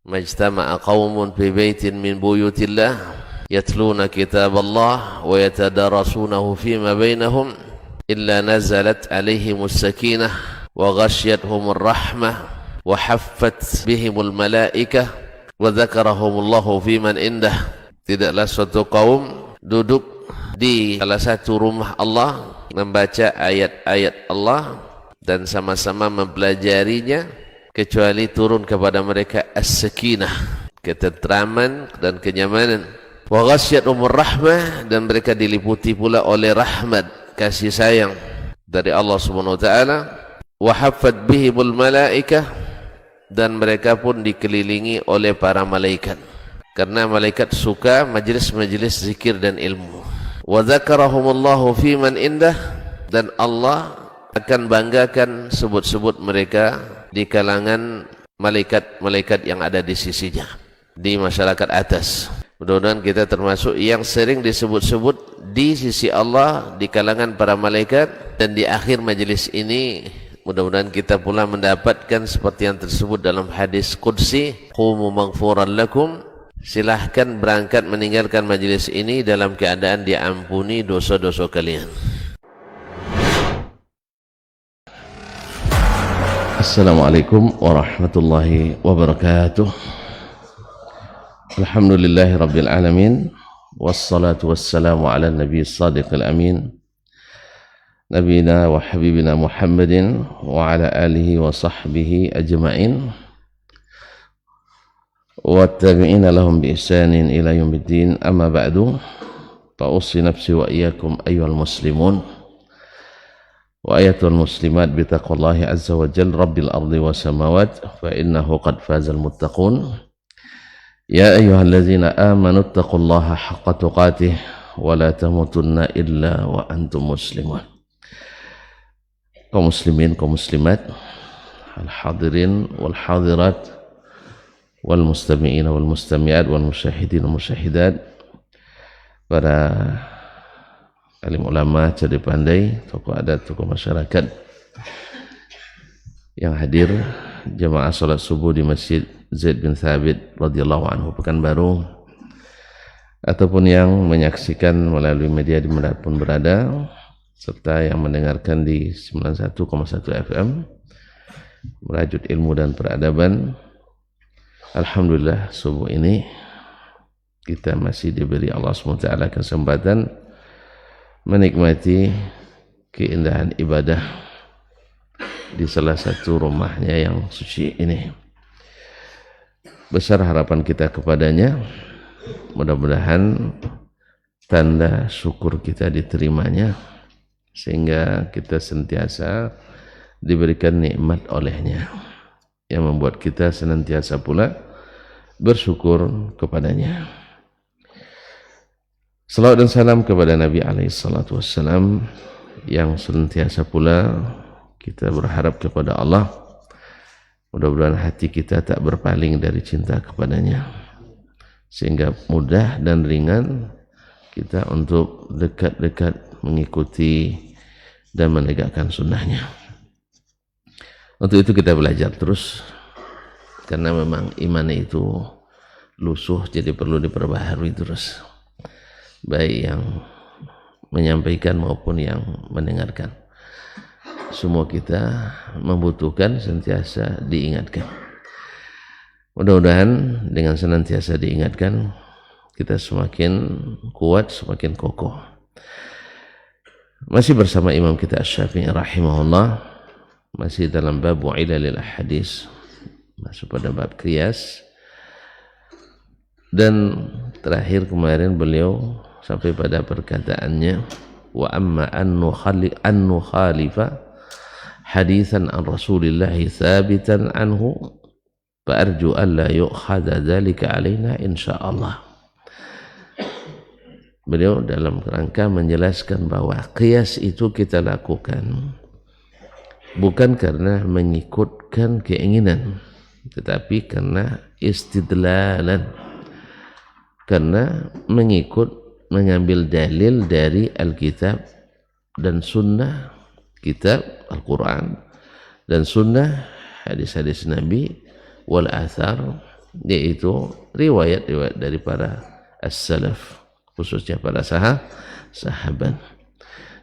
majtama'a qaumun fi baitin min buyutillah yatluna kitaballah wa yatadarasunahu fima bainahum illa nazalat alaihimus sakinah wa ghasyiyatuhumur rahmah wa haffat bihimul malaikah wa dzakarahumullahu fiman indah. Tidaklah suatu kaum duduk di salah satu rumah Allah membaca ayat-ayat Allah dan sama-sama mempelajarinya, kecuali turun kepada mereka as-sakinah, ketentraman dan kenyamanan. Wa ghasyiyatuhumur rahmah, dan mereka diliputi pula oleh rahmat, kasih sayang dari Allah Subhanahu wa taala. Wa haffat bihimul malaikah, dan mereka pun dikelilingi oleh para malaikat, karena malaikat suka majelis-majelis zikir dan ilmu. Wa dzakarahumullahu fiman indah, dan Allah akan banggakan sebut-sebut mereka di kalangan malaikat-malaikat yang ada di sisinya, di masyarakat atas. Mudah-mudahan kita termasuk yang sering disebut-sebut di sisi Allah di kalangan para malaikat, dan di akhir majelis ini mudah-mudahan kita pula mendapatkan seperti yang tersebut dalam hadis qudsi, qumu maghfuran lakum, silahkan berangkat meninggalkan majelis ini dalam keadaan diampuni dosa-dosa kalian. Assalamualaikum warahmatullahi wabarakatuh. Alhamdulillahi rabbil alamin, wassalatu wassalamu ala nabi sadiqil amin, nabina wa habibina Muhammadin wa ala alihi wa sahbihi ajma'in wa tabi'ina lahum bi ihsanin ila yaumiddin. Amma ba'du, fa ussi nafsi wa iyyakum ayyuhal muslimun wa ayatul muslimat bi taqwallahi azza wa jalla rabbil ardi was samawat, fa innahu qad fazal muttaqun. Ya ayyuhallazina amanu taqullaha haqqa tuqatih wa la tamutunna illa wa antum muslimun. Kaum muslimin, kaum muslimat, al hadirin wal hadirat, wal mustami'in wal mustami'at, wal musyahidin wal musyahidat, para alim ulama, cerdik pandai, tokoh adat, tokoh masyarakat yang hadir jamaah salat subuh di Masjid Zaid bin Thabit radhiyallahu anhu Pekanbaru, ataupun yang menyaksikan melalui media dimanapun berada, serta yang mendengarkan di 91,1 FM Merajut Ilmu dan Peradaban. Alhamdulillah, subuh ini kita masih diberi Allah SWT kesempatan menikmati keindahan ibadah di salah satu rumahnya yang suci ini. Besar harapan kita kepadanya, mudah-mudahan tanda syukur kita diterimanya, sehingga kita sentiasa diberikan nikmat olehnya, yang membuat kita senantiasa pula bersyukur kepadanya. Salawat dan salam kepada Nabi SAW, yang senantiasa pula kita berharap kepada Allah, mudah-mudahan hati kita tak berpaling dari cinta kepadanya, sehingga mudah dan ringan kita untuk dekat-dekat mengikuti dan menegakkan sunnahnya. Untuk itu kita belajar terus, karena memang iman itu lusuh, jadi perlu diperbaharui terus, baik yang menyampaikan maupun yang mendengarkan. Semua kita membutuhkan sentiasa diingatkan. Mudah-mudahan dengan senantiasa diingatkan, kita semakin kuat, semakin kokoh. Masih bersama imam kita Asy-Syafi'i rahimahullah, masih dalam bab ilalil hadis, masuk pada bab qiyas, dan terakhir kemarin beliau sampai pada perkataannya, wa amma annu khalifa hadithan an Rasulillah thabitan anhu fa arju an la yu'khadha dzalika alaina insyaallah. Beliau dalam rangka menjelaskan bahwa qiyas itu kita lakukan bukan karena mengikutkan keinginan, tetapi karena istidlalan, karena mengambil dalil dari Alkitab dan Sunnah, kitab Al-Quran dan Sunnah, hadis-hadis Nabi, wal athar, yaitu riwayat-riwayat dari para as-salaf, khususnya para sahabat.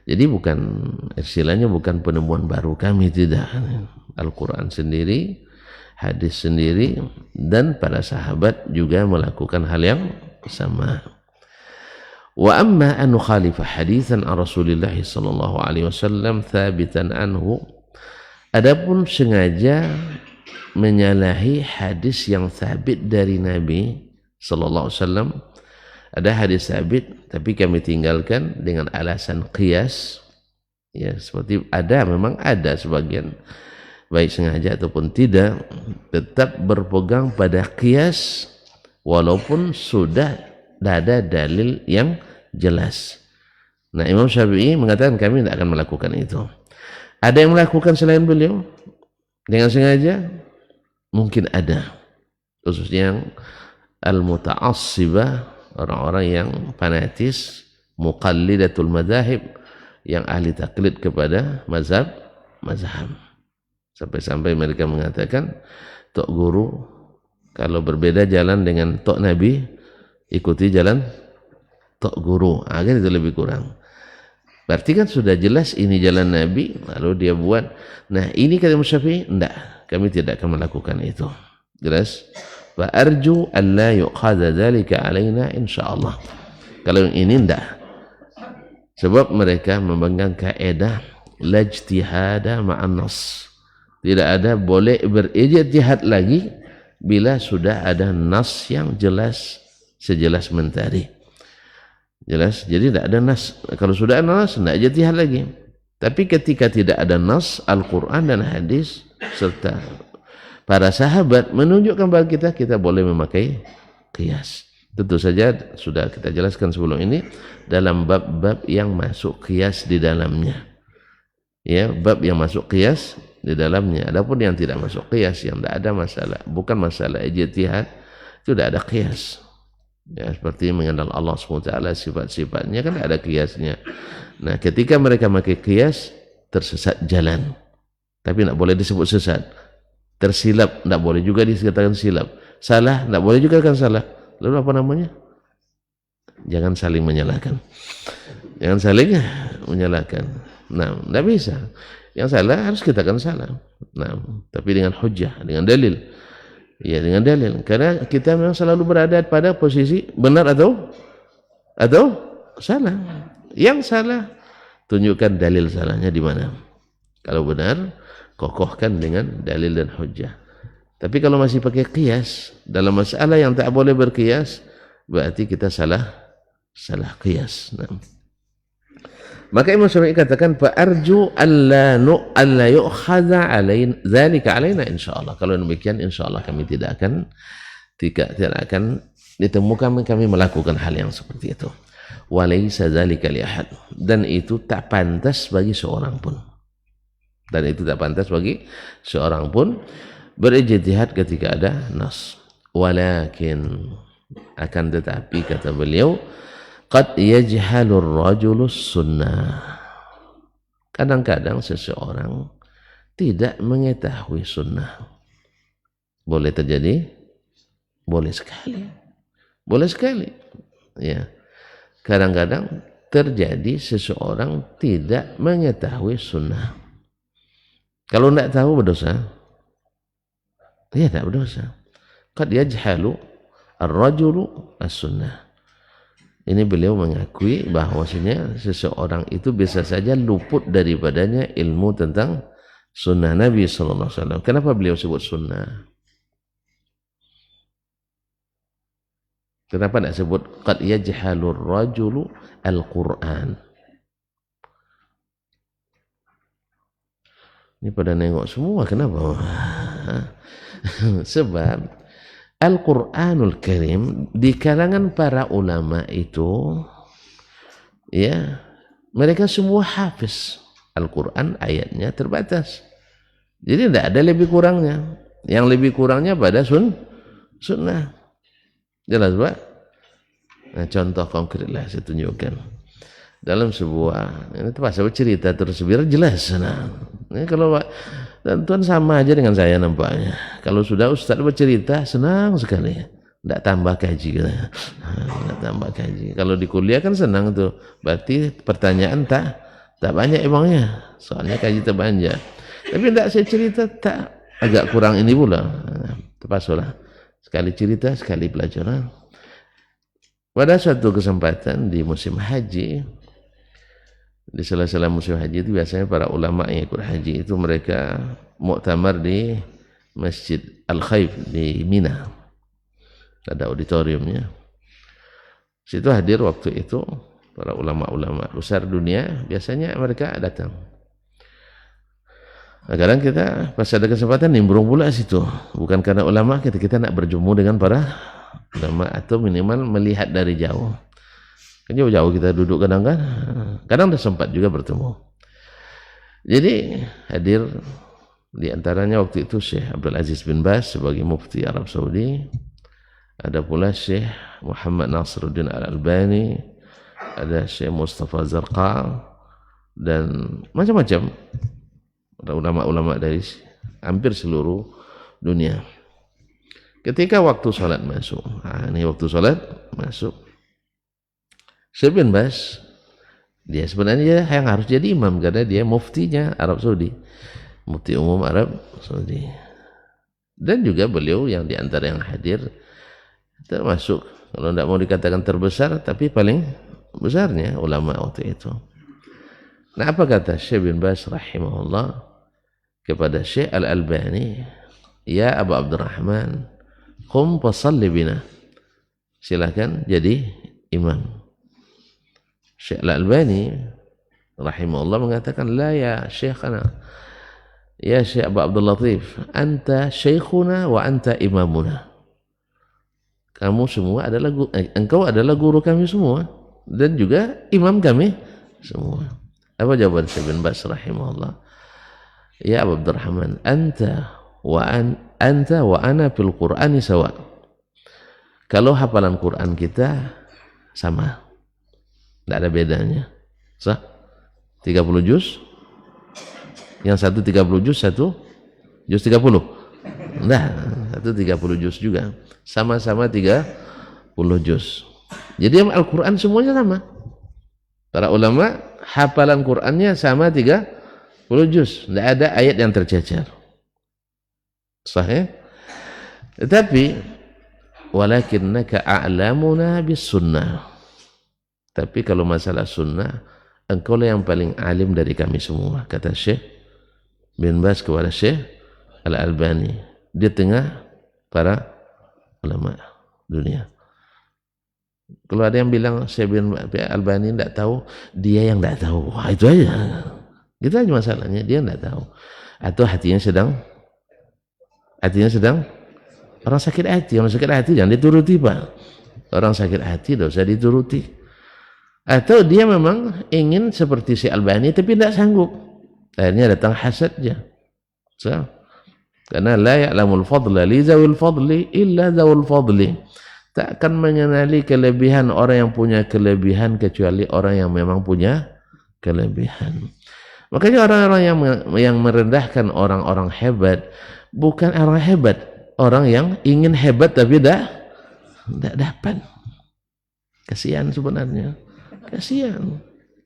Jadi bukan istilahnya bukan penemuan baru kami, tidak. Al-Quran sendiri, hadis sendiri, dan para sahabat juga melakukan hal yang sama. Wa amma an nukhalifa haditsan an Rasulillah sallallahu alaihi wasallam thabitan anhu, adapun sengaja menyalahi hadis yang sabit dari Nabi sallallahu alaihi wasallam, ada hadis sabit tapi kami tinggalkan dengan alasan qiyas, ya, seperti memang ada sebagian baik sengaja ataupun tidak tetap berpegang pada qiyas walaupun sudah ada dalil yang jelas. Nah, Imam Syafi'i mengatakan kami tidak akan melakukan itu. Ada yang melakukan selain beliau dengan sengaja? Mungkin ada, khususnya yang al-muta'assibah, orang-orang yang fanatis, muqallidatul madzahib, yang ahli taklid kepada mazhab. Sampai-sampai mereka mengatakan tok guru kalau berbeda jalan dengan tok nabi, ikuti jalan tok guru. Agar itu lebih kurang. Berarti kan sudah jelas ini jalan nabi, lalu dia buat. Nah, ini kata Imam Syafi'i, enggak, kami tidak akan melakukan itu. Jelas? Wa arju an la yuqadha dzalika alaina insyaallah. Kalau yang ini enggak. Sebab mereka memegang kaidah la ijtihada ma'an nas. Tidak ada boleh berijtihad lagi bila sudah ada nas yang jelas, sejelas mentari. Jelas? Jadi tidak ada nas. Kalau sudah ada nas, tidak ijtihad lagi. Tapi ketika tidak ada nas, Al-Quran dan hadis serta para sahabat menunjukkan bagi kita boleh memakai qiyas. Tentu saja sudah kita jelaskan sebelum ini dalam bab-bab yang masuk qiyas di dalamnya. Ya, bab yang masuk qiyas di dalamnya. Adapun yang tidak masuk qiyas, yang tidak ada masalah, bukan masalah ijtihad, itu tidak ada qiyas. Ya, seperti mengenal Allah SWT, sifat-sifatnya kan ada qiyasnya. Nah, ketika mereka memakai qiyas, tersesat jalan. Tapi tidak boleh disebut sesat. Tersilap, tidak boleh juga dikatakan silap. Salah, tidak boleh juga dikatakan salah. Lalu apa namanya? Jangan saling menyalahkan. Jangan saling menyalahkan. Nah, tidak bisa. Yang salah harus kita kan salah. Nah, tapi dengan hujjah, dengan dalil. Ya, dengan dalil. Karena kita memang selalu berada pada posisi benar atau salah. Yang salah, tunjukkan dalil salahnya di mana. Kalau benar, kokohkan dengan dalil dan hujjah. Tapi kalau masih pakai qiyas dalam masalah yang tak boleh berqiyas, berarti kita salah qiyas. Nah. Maka Imam Syafi'i katakan fa arju alla yu'khadha alaina dzalika alaina insyaallah. Kalau demikian insyaallah kami tidak akan ditemukan kami melakukan hal yang seperti itu. Wa laisa dzalika li ahad, dan itu tak pantas bagi seorang pun. Berijtihad ketika ada nas. Walakin, akan tetapi kata beliau, qad yajhalur rajulus sunnah. Kadang-kadang seseorang tidak mengetahui sunnah. Boleh terjadi? Boleh sekali. Boleh sekali. Ya. Kadang-kadang terjadi seseorang tidak mengetahui sunnah. Kalau tidak tahu berdosa? Ya, tidak berdosa. Qad yajhalu ar-rajulu as-sunnah. Ini beliau mengakui bahwasanya seseorang itu bisa saja luput daripadanya ilmu tentang sunnah Nabi sallallahu alaihi wasallam. Kenapa beliau sebut sunnah? Kenapa tidak sebut qad yajhalur rajulu al-Qur'an? Ini pada nengok semua, kenapa? Sebab Al-Quranul Karim di kalangan para ulama itu, ya, mereka semua hafiz. Al-Quran ayatnya terbatas. Jadi tidak ada lebih kurangnya. Yang lebih kurangnya pada sunnah. Jelas, Pak? Nah, contoh konkretlah saya tunjukkan. Dalam sebuah, ini pasal cerita terus biar jelas. Nah, ini kalau Dan Tuhan sama aja dengan saya nampaknya. Kalau sudah Ustaz bercerita senang sekali. Tidak tambah kaji kita. Tidak tambah kaji. Kalau di kuliah kan senang tuh. Berarti pertanyaan tak banyak emangnya. Soalnya kaji terbanyak. Tapi tidak saya cerita tak agak kurang ini pula. Terpaksalah. Sekali cerita, sekali pelajaran. Pada suatu kesempatan di musim haji, di sela-sela musim haji itu biasanya para ulama yang ikut haji itu mereka muktamar di Masjid Al-Khaif di Mina. Ada auditoriumnya. Situ hadir waktu itu para ulama-ulama besar dunia, biasanya mereka datang. Nah, kadang kita pas ada kesempatan nimbrung pula situ. Bukan karena ulama, kita nak berjumpa dengan para ulama atau minimal melihat dari jauh. Kan jauh-jauh kita duduk kadang kan. Kadang dah sempat juga bertemu. Jadi hadir di antaranya waktu itu Syekh Abdul Aziz bin Baz sebagai mufti Arab Saudi. Ada pula Syekh Muhammad Nasruddin Al-Albani, ada Syekh Mustafa Zarqa, dan macam-macam ulama-ulama dari hampir seluruh dunia. Ketika waktu sholat masuk, ini waktu sholat masuk, Syekh bin Baz, dia sebenarnya yang harus jadi imam karena dia muftinya Arab Saudi, mufti umum Arab Saudi. Dan juga beliau yang diantara yang hadir termasuk, kalau tidak mau dikatakan terbesar, tapi paling besarnya ulama waktu itu. Nah, apa kata Syekh bin Baz rahimahullah kepada Syekh Al-Albani? Ya Abu Abdurrahman, qum fasalli bina. Silakan jadi imam. Syekh Al-Albani rahimahullah mengatakan, la ya Syekhana, ya Syekh Abu Abdul Latif, anta syekhuna wa anta imamuna. Kamu semua adalah engkau adalah guru kami semua dan juga imam kami semua. Apa jawaban Syekh bin Baz rahimahullah? Ya Abu Abdurrahman, anta wa ana fil Qur'ani sawa. Kalau hafalan Quran kita sama, tidak ada bedanya. Sah? 30 juz. Yang satu 30 juz, satu juz 30. Nah, satu 30 juz juga. Sama-sama 30 juz. Jadi Al-Quran semuanya sama. Para ulama hafalan Qurannya sama 30 juz. Tidak ada ayat yang tercecer. Sahih? Tetapi walakinnaka a'lamuna bis sunnah. Tapi kalau masalah sunnah, engkau lah yang paling alim dari kami semua, kata Syekh bin Baz kepada Syekh Al-Albani di tengah para ulama dunia. Kalau ada yang bilang Syekh bin Al-Albani tidak tahu, dia yang tidak tahu. Wah, itu aja. Itu aja masalahnya, dia tidak tahu. Atau hatinya sedang orang sakit hati. Orang sakit hati jangan dituruti, Pak. Orang sakit hati tidak usah dituruti. Atau dia memang ingin seperti si Albani tapi tidak sanggup. Akhirnya datang hasadnya. So, karena la ya'lamul fadla li zawil fadli illa zawul fadli. Tak akan mengenali kelebihan orang yang punya kelebihan kecuali orang yang memang punya kelebihan. Makanya orang-orang yang merendahkan orang-orang hebat bukan orang hebat, orang yang ingin hebat tapi tidak dapat. Kasihan sebenarnya. Kasihan.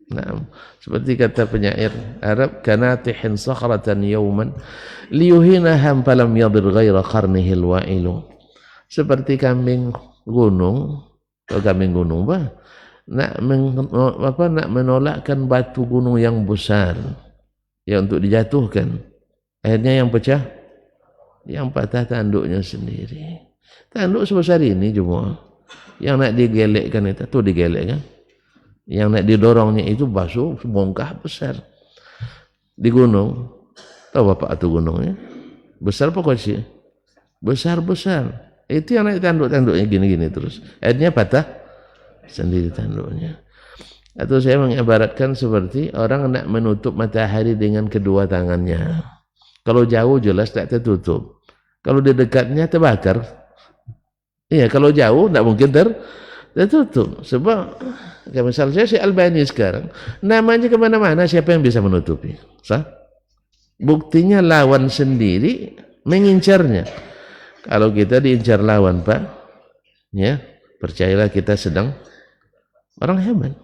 Nah, seperti kata penyair Arab, kanatihin sakhratan yawman liyuhinaham falam yadir ghaira qarnihil wa'ilu. Seperti kambing gunung, kalau kambing gunung nak menolakkan batu gunung yang besar ya untuk dijatuhkan. Akhirnya yang pecah, yang patah tanduknya sendiri. Tanduk sebesar ini cuma. Yang nak digelekkan itu digelekkan. Yang nak didorongnya itu basuh bongkah besar di gunung. Tahu bapak itu gunungnya besar apa kecil? Besar itu yang nak tanduknya gini terus akhirnya patah sendiri tanduknya. Atau saya mengibaratkan seperti orang nak menutup matahari dengan kedua tangannya. Kalau jauh jelas tak tertutup, kalau di dekatnya terbakar. Iya, kalau jauh tak mungkin tertutup. Sebab misalnya saya si Albani sekarang namanya kemana-mana, siapa yang bisa menutupi? Sah? Buktinya lawan sendiri mengincarnya. Kalau kita diincar lawan, Pak, ya, percayalah kita sedang orang hebat.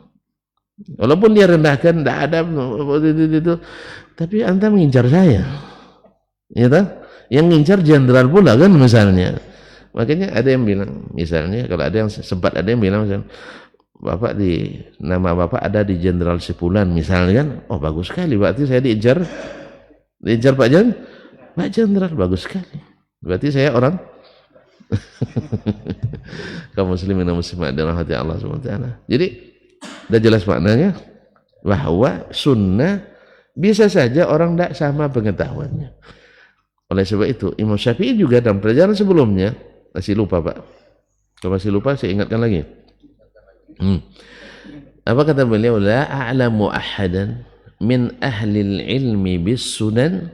Walaupun dia rendahkan, tidak ada itu, tapi anta mengincar saya, ya toh? Yang ngincar jenderal pula kan misalnya. Makanya ada yang bilang, misalnya kalau ada yang sempat ada yang bilang, misalnya, Bapak nama Bapak ada di Jenderal Sipulan misalnya kan, oh bagus sekali, berarti saya diincar Pak Jenderal, bagus sekali, berarti saya orang kaum muslimin dan muslimat dirahmati Allah SWT. Jadi sudah jelas maknanya bahwa sunnah bisa saja orang tidak sama pengetahuannya. Oleh sebab itu Imam Syafi'i juga dalam pelajaran sebelumnya, masih lupa Pak, kalau masih lupa saya ingatkan lagi. Apa kata beliau? La a'lamu ahadan min ahli ilmi bis sunan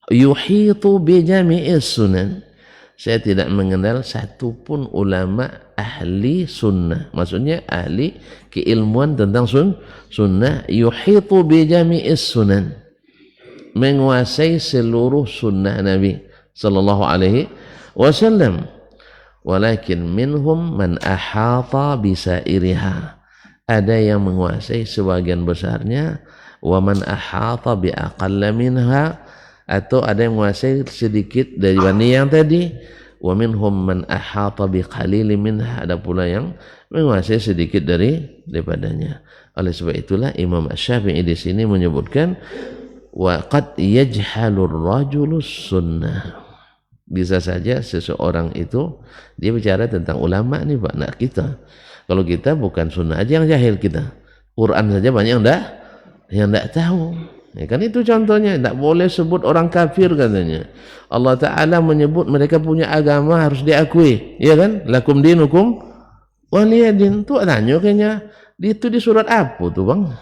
yuhitu bi jami'is sunan. Saya tidak mengenal satupun ulama ahli sunnah, maksudnya ahli keilmuan tentang sunnah, yuhitu bi jami'is sunan, menguasai seluruh sunnah Nabi sallallahu alaihi wasallam. Walakin minhum man ahata bisairiha, ada yang menguasai sebagian besarnya, wa man ahata bi aqalla minha, atau ada yang menguasai sedikit daripada yang tadi, wa minhum man ahata bi qalili minha, ada pula yang menguasai sedikit daripadanya. Oleh sebab itulah Imam Asy-Syafi'i di sini menyebutkan wa qad yajhalur rajulus sunnah. Bisa saja seseorang itu dia bicara tentang ulama nih Pak, nak kita. Kalau kita bukan sunnah aja yang jahil kita, Quran saja banyak yang tidak tahu. Ya kan itu contohnya, tidak boleh sebut orang kafir katanya. Allah Ta'ala menyebut mereka punya agama harus diakui, ya kan? Lakum dinukum waliyadin. Tuh tanya kayaknya itu di surat apa tuh Bang?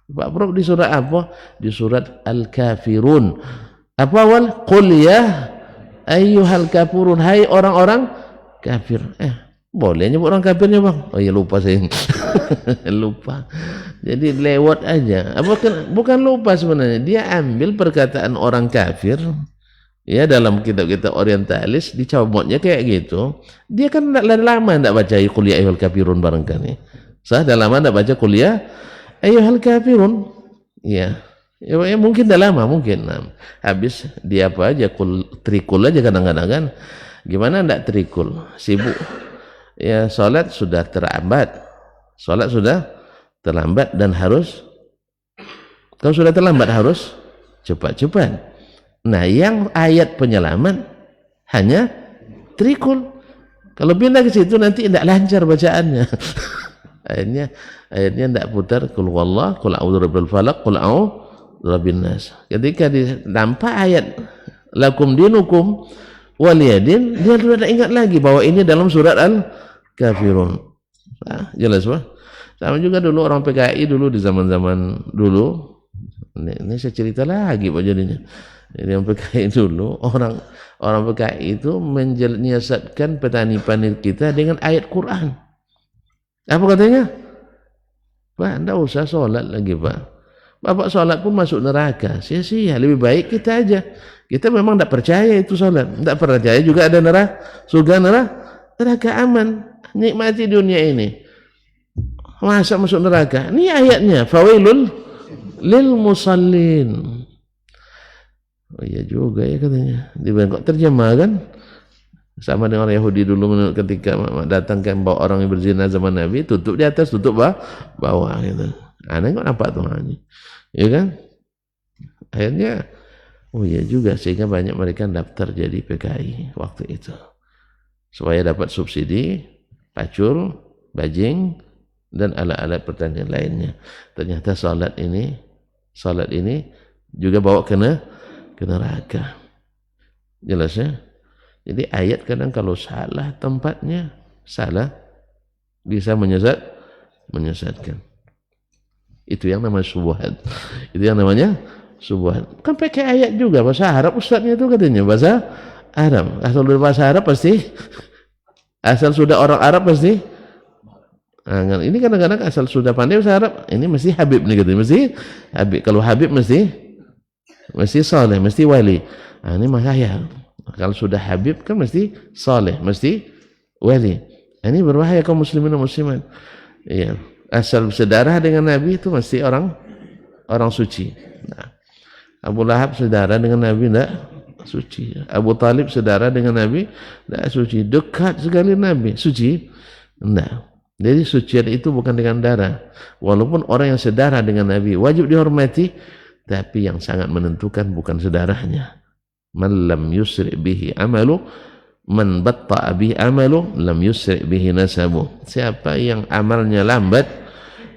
Pak Prof di surat apa? Di surat Al-Kafirun. Apa awal? Qul ya ayyuhal kafirun, hai orang-orang kafir. Boleh nyebut orang kafirnya Bang? Oh iya lupa saya. Lupa. Jadi lewat aja. Bukan lupa sebenarnya. Dia ambil perkataan orang kafir, ya, dalam kitab-kitab orientalis, dicomotnya kayak gitu. Dia kan lama tidak baca qul ya ayyuhal kafirun barangkali. Dah lama tidak baca qul ya ayyuhal kafirun. Ya. Ya mungkin dah lama mungkin. Habis dia apa aja trikul aja kadang-kadang kan. Gimana ndak trikul? Sibuk. Ya salat sudah terlambat. Salat sudah terlambat dan harus, kalau sudah terlambat harus cepat-cepat. Nah, yang ayat penyelamat hanya trikul. Kalau pindah ke situ nanti tidak lancar bacaannya. Akhirnya tidak putar qul huwallah, qul a'udzu birabbil falaq, qul a'udzu birabbin nas. Ketika nampak ayat lakum dinukum waliyadin, dia sudah ingat lagi bahwa ini dalam surat Al-Kafirun. Jelas Pak? Sama juga dulu orang PKI dulu di zaman-zaman dulu. Ini saya cerita lagi Pak jadinya. Jadi orang PKI dulu, orang PKI itu menyiasatkan petani-petani kita dengan ayat Quran. Apa katanya? Pak, tidak usah sholat lagi Pak. Bapak sholat pun masuk neraka, sia-sia. Lebih baik kita aja. Kita memang tidak percaya itu sholat, tidak percaya juga ada surga neraka aman. Nikmati dunia ini. Masa masuk neraka? Ini ayatnya. Fawailul lil musallin. Oh iya juga ya katanya. Di Bangkok terjemah kan? Sama dengan orang Yahudi dulu ketika datangkan bawa orang yang berzina zaman Nabi, tutup di atas, tutup bawah gitu. Aneh kok nampak tuh ini, ya kan? Akhirnya, oh iya juga, sehingga banyak mereka daftar jadi PKI waktu itu, supaya dapat subsidi, pacul, bajing, dan alat-alat pertanian lainnya. Ternyata salat ini juga bawa ke neraka. Jelas ya? Jadi ayat kadang kalau salah tempatnya, salah bisa menyesatkan. Itu yang namanya subuhat. Itu yang namanya subuhat. Kan pakai ayat juga bahasa Arab, ustadznya itu katanya bahasa Arab. Asal dari bahasa Arab pasti, asal sudah orang Arab pasti. Nah, ini kadang-kadang asal sudah pandai bahasa Arab, ini mesti Habib nih katanya, mesti Habib. Kalau Habib mesti mesti saleh, mesti wali. Nah, ini makanya kalau sudah habib kan mesti saleh, mesti wali. Nah, ini berbahaya kaum muslimin dan muslimat. Iya, asal sedarah dengan Nabi itu mesti orang suci. Nah, Abu Lahab saudara dengan Nabi enggak suci. Abu Talib saudara dengan Nabi enggak suci. Dekat sekali Nabi, suci? Enggak. Jadi sucian itu bukan dengan darah. Walaupun orang yang sedara dengan Nabi wajib dihormati, tapi yang sangat menentukan bukan sedarahnya. Man lam yusri bihi amalu, man batta'a bihi amalu, lam yusri bihi nasabu. Siapa yang amalnya lambat,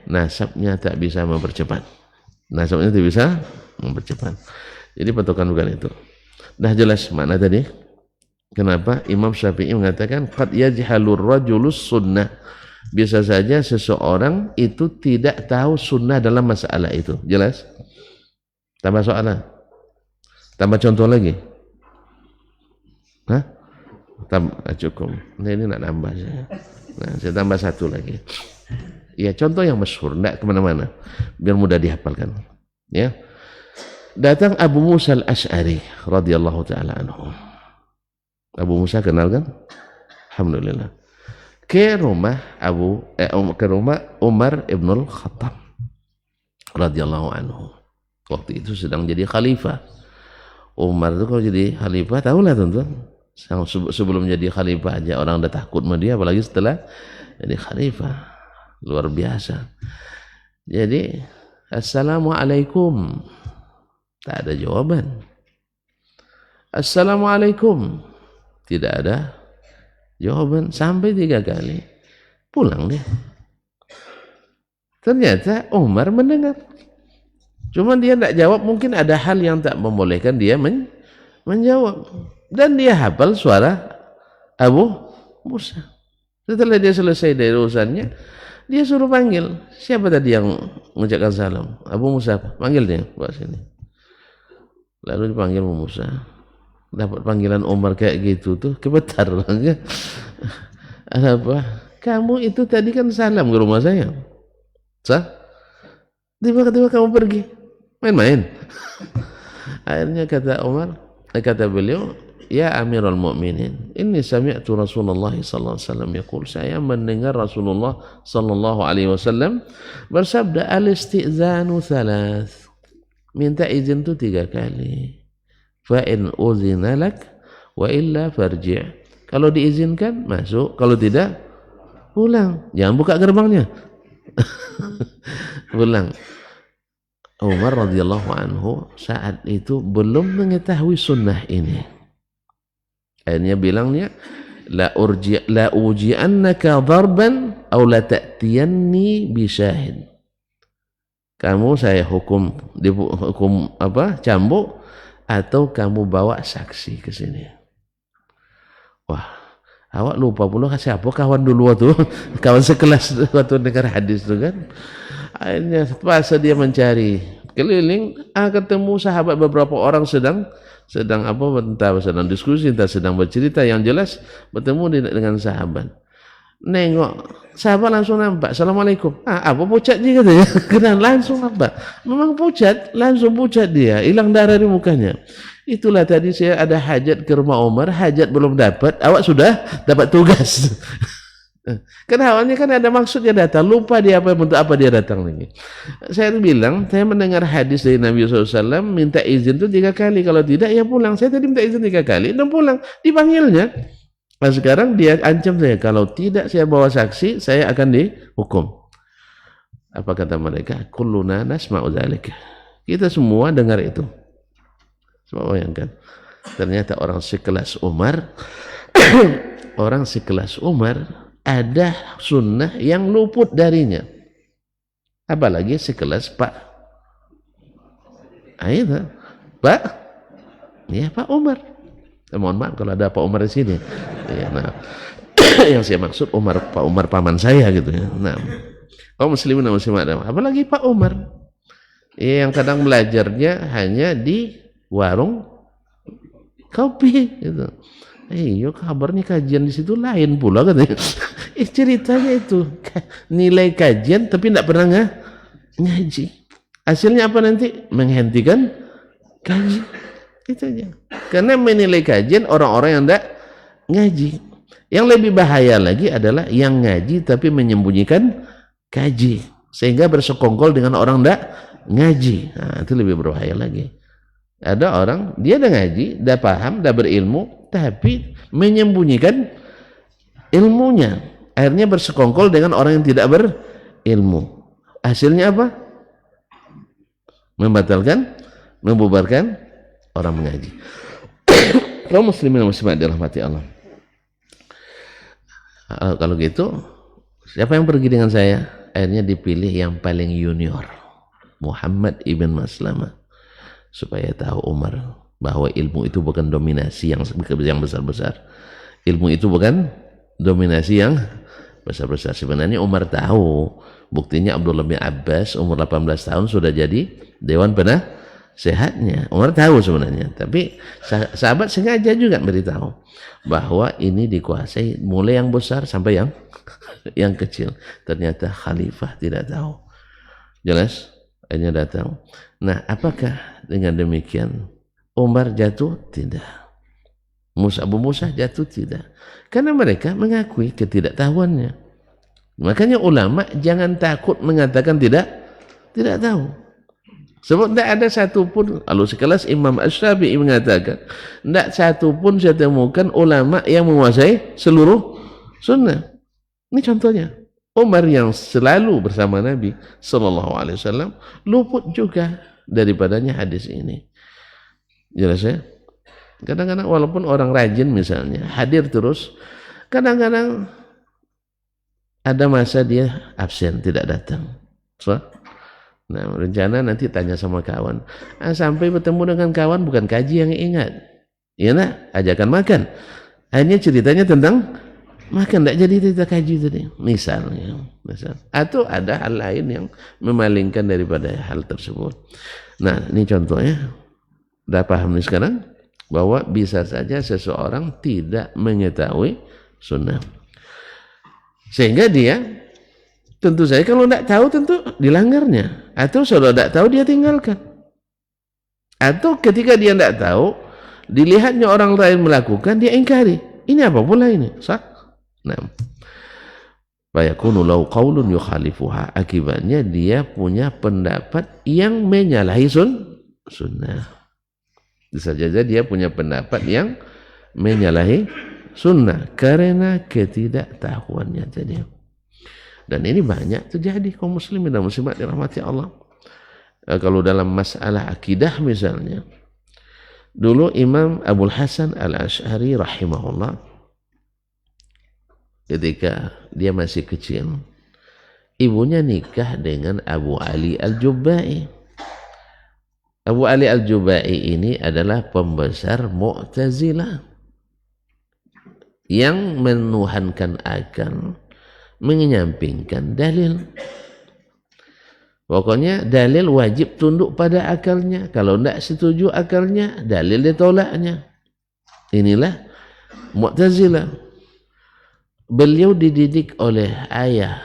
nasabnya tak bisa mempercepat. Nasabnya tak bisa mempercepat. Jadi patokan bukan itu. Dah jelas mana tadi? Kenapa Imam Syafi'i mengatakan qad yajhalur rajulus sunnah. Biasa saja seseorang itu tidak tahu sunnah dalam masalah itu. Jelas? Tambah soalan? Tambah contoh lagi? Hah? Cukup. Nah, ini nak nambah saya. Nah, saya tambah satu lagi. Ya, contoh yang masyhur, tidak kemana-mana. Biar mudah dihafalkan. Ya. Datang Abu Musa al-Ash'ari radhiyallahu ta'ala anhu. Abu Musa kenal kan? Alhamdulillah. Ke rumah Umar ibn al-Khattab radhiyallahu anhu. Waktu itu sedang jadi khalifah. Umar itu kalau jadi khalifah, tahulah tuan-tuan. Sebelum jadi khalifah aja orang udah takut sama dia, apalagi setelah jadi khalifah. Luar biasa. Jadi, Assalamualaikum. Tak ada jawaban. Assalamualaikum. Tidak ada jawaban sampai 3 kali. Pulang dia. Ternyata Umar mendengar. Cuma dia tidak jawab, mungkin ada hal yang tak membolehkan dia menjawab. Dan dia hafal suara Abu Musa. Setelah dia selesai dari urusannya, dia suruh panggil. Siapa tadi yang mengucapkan salam? Abu Musa. Panggil dia, bawa sini. Lalu dipanggil Abu Musa. Dapat panggilan Umar kayak gitu tuh, kebetar banget. Ada apa? Kamu itu tadi kan salam ke rumah saya. Sah? Tiba-tiba kamu pergi. Main-main. Akhirnya kata beliau, ya Amirul Mukminin, inni sami'tu Rasulullah sallallahu alaihi wasallam yaqul, saya mendengar Rasulullah sallallahu alaihi wasallam bersabda, al-istizanu thalath. Minta izin itu 3 kali. Fa in uzina lak wa illa farji'. Kalau diizinkan masuk, kalau tidak pulang. Jangan buka gerbangnya. Pulang. Umar radhiyallahu anhu saat itu belum mengetahui sunnah ini. Akhirnya bilangnya, la uji'annaka darban aw la ta'tiyanni bi syahid. Kamu saya hukum cambuk atau kamu bawa saksi ke sini. Wah, awak lupa pula siapa kawan dulu waktu kawan sekelas waktu dengar hadis itu kan. Akhirnya pas dia mencari keliling, ketemu sahabat beberapa orang sedang entah sedang diskusi, entah sedang bercerita, yang jelas bertemu dengan sahabat. Nengok sahabat langsung nampak, Assalamualaikum. Apa pucat dia katanya. Kenal langsung nampak. Memang pucat, langsung pucat dia, hilang darah di mukanya. Itulah tadi saya ada hajat ke rumah Umar, hajat belum dapat, awak sudah dapat tugas. Kan awalnya kan ada maksudnya datang, lupa dia untuk apa dia datang lagi. Saya bilang, saya mendengar hadis dari Nabi SAW, minta izin itu 3 kali, kalau tidak ya pulang. Saya tadi minta izin 3 kali dan pulang, dipanggilnya. Nah sekarang dia ancam saya, kalau tidak saya bawa saksi, saya akan dihukum. Apa kata mereka? Kulluna nasma'u dzalika. Kita semua dengar itu. Semua bayangkan. Ternyata orang sekelas Umar, orang sekelas Umar ada sunnah yang luput darinya. Apalagi sekelas Pak. Ayo, Pak. Ya Pak Umar. Mohon maaf kalau ada Pak Umar di sini. Ya, nah, yang saya maksud Pak Umar paman saya gitu ya. Nah, kaum muslimin dan muslimat, apalagi Pak Umar. Ya, yang kadang belajarnya hanya di warung kopi gitu. Iya, kabarnya kajian di situ lain pula katanya. Ceritanya itu nilai kajian tapi tidak pernah ngaji. Hasilnya apa nanti? Menghentikan kaji. Itu aja. Karena menilai kajian orang-orang yang tidak ngaji. Yang lebih bahaya lagi adalah yang ngaji tapi menyembunyikan kaji, sehingga bersekongkol dengan orang tidak ngaji. Nah, itu lebih berbahaya lagi. Ada orang dia udah ngaji, udah paham, udah berilmu, tapi menyembunyikan ilmunya. Akhirnya bersekongkol dengan orang yang tidak berilmu. Hasilnya apa? Membatalkan, membubarkan orang mengaji. Kaum muslimin dan muslimat dirahmati Allah. Kalau gitu, siapa yang pergi dengan saya? Akhirnya dipilih yang paling junior, Muhammad ibn Maslamah, supaya tahu Umar bahwa ilmu itu bukan dominasi yang besar-besar. Ilmu itu bukan dominasi yang besar-besar. Sebenarnya Umar tahu. Buktinya Abdullah bin Abbas umur 18 tahun sudah jadi dewan penasehatnya. Umar tahu sebenarnya, tapi sahabat sengaja juga beritahu bahwa ini dikuasai mulai yang besar sampai yang kecil. Ternyata khalifah tidak tahu. Jelas? Akhirnya datang. Nah, apakah dengan demikian Umar jatuh? Tidak. Abu Musa jatuh? Tidak. Karena mereka mengakui ketidaktahuannya. Makanya ulama jangan takut mengatakan tidak tahu. Sebab tidak ada satupun, kalau sekelas Imam Asy-Syafi'i mengatakan, tidak satupun saya temukan ulama yang menguasai seluruh sunnah. Ini contohnya. Umar yang selalu bersama Nabi Sallallahu Alaihi Wasallam luput juga daripadanya hadis ini. Jelas ya? Kadang-kadang walaupun orang rajin misalnya hadir terus, kadang-kadang ada masa dia absen, tidak datang. So, nah, rencana nanti tanya sama kawan. Sampai bertemu dengan kawan bukan kaji yang ingat. Ya nak, ajakan makan. Hanya ceritanya tentang makan, tidak jadi cerita kaji tadi. Misalnya. Atau ada hal lain yang memalingkan daripada hal tersebut. Nah, ini contohnya. Sudah paham nih sekarang? Bahwa bisa saja seseorang tidak mengetahui sunnah. Sehingga dia tentu saja kalau tidak tahu tentu dilanggarnya. Atau kalau tidak tahu dia tinggalkan. Atau ketika dia tidak tahu, dilihatnya orang lain melakukan, dia ingkari. Ini apa pula ini? Sah? Nah, fayakunu lahu qaulun yukhalifuha. Akibatnya dia punya pendapat yang menyalahi sunnah. Bisa saja dia punya pendapat yang menyalahi sunnah karena ketidaktahuannya tadi. Dan ini banyak terjadi kaum muslimin dan muslimat dirahmati Allah. Kalau dalam masalah akidah misalnya, dulu Imam Abul Hasan Al-Asy'ari rahimahullah, ketika dia masih kecil, ibunya nikah dengan Abu Ali Al-Jubba'i. Abu Ali Al-Jubba'i ini adalah pembesar Mu'tazilah yang menuhankan akal, menyampingkan dalil. Pokoknya dalil wajib tunduk pada akalnya. Kalau tidak setuju akalnya, dalil ditolaknya. Inilah Mu'tazilah. Beliau dididik oleh ayah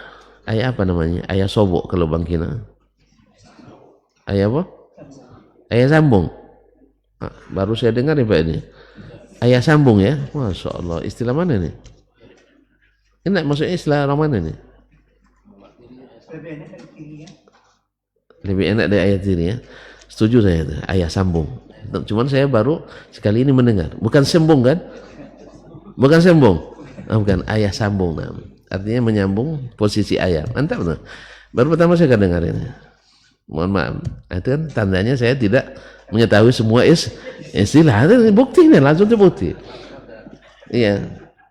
apa namanya? Ayah sobok kalau Bang Kina. Ayah apa? Ayah sambung. Baru saya dengar nih Pak ini. Ayah sambung ya. Masya Allah. Istilah mana ini? Ini maksudnya istilah orang mana ini? Lebih enak dari ayat tiri ya. Setuju saya itu. Ayah sambung. Cuman saya baru sekali ini mendengar. Bukan sembung kan? Bukan sembung. Bukan. Ayah sambung. Nah. Artinya menyambung posisi ayah. Mantap tuh. Baru pertama saya akan dengar ini. Mohon maaf, itu kan tandanya saya tidak mengetahui semua istilah. Itu bukti nih, langsung terbukti. Iya.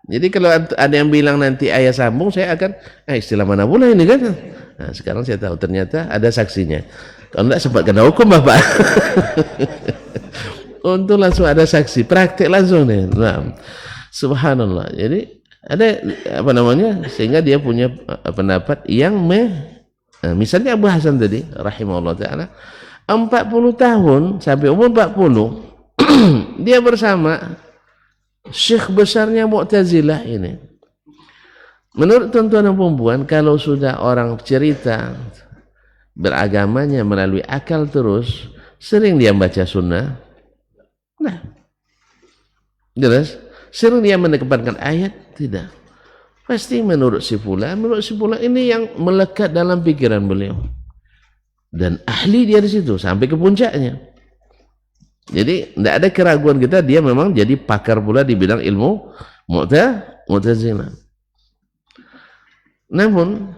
Jadi kalau ada yang bilang nanti ayah sambung, saya akan istilah mana pula ini kan? Nah, sekarang saya tahu ternyata ada saksinya. Kalau tidak sempat kena hukum Bapak. Untuk langsung ada saksi, praktek langsung nih. Nah, subhanallah. Jadi ada apa namanya? Sehingga dia punya pendapat yang misalnya Abu Hasan tadi rahimahullah taala 40 tahun sampai umur 40 dia bersama syekh besarnya Mu'tazilah ini. Menurut tuan-tuan dan puan, kalau sudah orang cerita beragamanya melalui akal terus, Sering dia baca sunnah? Nah, jelas. Sering dia mendepankan ayat? Tidak. Pasti menurut si fulan ini yang melekat dalam pikiran beliau. Dan ahli dia di situ sampai ke puncaknya. Jadi tidak ada keraguan kita, dia memang jadi pakar pula di bidang ilmu Mu'tazilah. Namun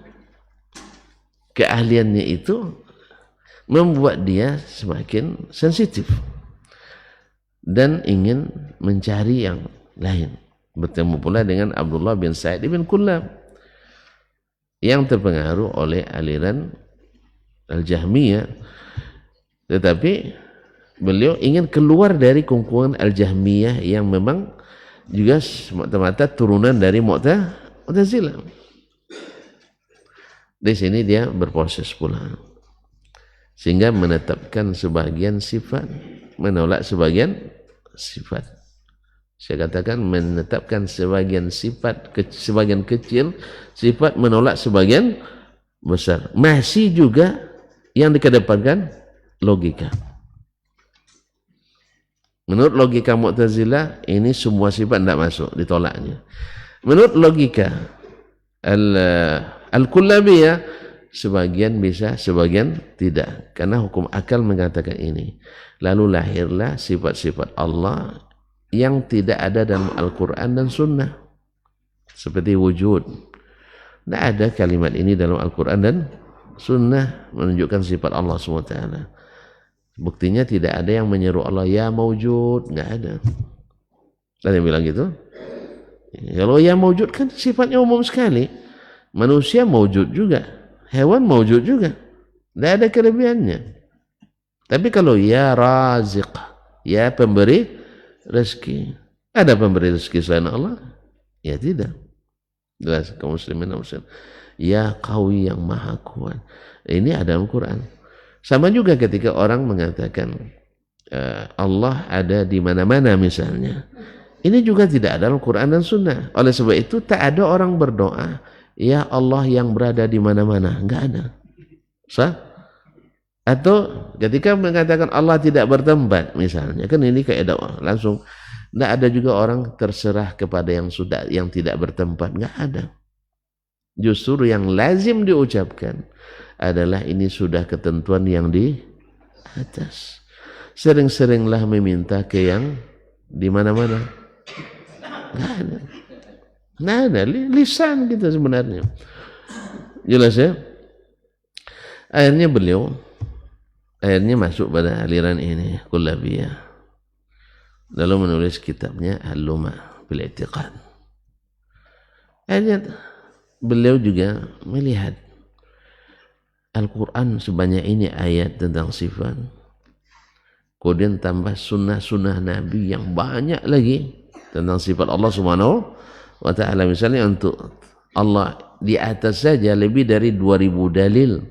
keahliannya itu membuat dia semakin sensitif dan ingin mencari yang lain. Bertemu pula dengan Abdullah bin Sa'id bin Kullab yang terpengaruh oleh aliran Al-Jahmiyah, tetapi beliau ingin keluar dari kungkungan Al-Jahmiyah yang memang juga semata-mata turunan dari Mu'tazilah. Di sini dia berproses pula sehingga menetapkan sebagian sifat, menolak sebagian sifat. Saya katakan menetapkan sebagian sifat, sebagian kecil sifat, menolak sebagian besar. Masih juga yang dikedepankan logika. Menurut logika Mu'tazilah ini semua sifat tidak masuk, ditolaknya. Menurut logika Al-Kullabiyah sebagian bisa, sebagian tidak. Karena hukum akal mengatakan ini. Lalu lahirlah sifat-sifat Allah yang tidak ada dalam Al-Quran dan Sunnah. Seperti wujud. Tidak ada kalimat ini dalam Al-Quran dan Sunnah menunjukkan sifat Allah SWT. Buktinya tidak ada yang menyeru Allah ya maujud, nggak ada. Ada yang bilang gitu? Kalau ya maujud kan sifatnya umum sekali. Manusia maujud juga, hewan maujud juga, tidak ada kelebihannya. Tapi kalau ya raziq, ya pemberi rezeki, ada pemberi rezeki selain Allah? Ya tidak. Jelas kaum muslimin dan muslimat. Ya Qawi yang maha kuat. Ini ada dalam Quran. Sama juga ketika orang mengatakan Allah ada di mana-mana misalnya. Ini juga tidak ada dalam Quran dan Sunnah. Oleh sebab itu tak ada orang berdoa ya Allah yang berada di mana-mana. Enggak ada. Sah? Atau ketika mengatakan Allah tidak bertempat misalnya, kan ini kayak dakwah langsung. Tidak ada juga orang terserah kepada yang tidak bertempat. Enggak ada. Justru yang lazim diucapkan adalah ini sudah ketentuan yang di atas. Sering-seringlah meminta ke yang di mana-mana. Enggak ada. Enggak ada. Lisan kita sebenarnya. Jelas ya? Akhirnya masuk pada aliran ini, Kullabiyah. Lalu menulis kitabnya Al-Lumah bil I'tiqad. Akhirnya beliau juga melihat Al-Quran sebanyak ini ayat tentang sifat, kemudian tambah sunnah-sunnah Nabi yang banyak lagi tentang sifat Allah Subhanahu wa ta'ala. Misalnya untuk Allah di atas saja lebih dari 2000 dalil,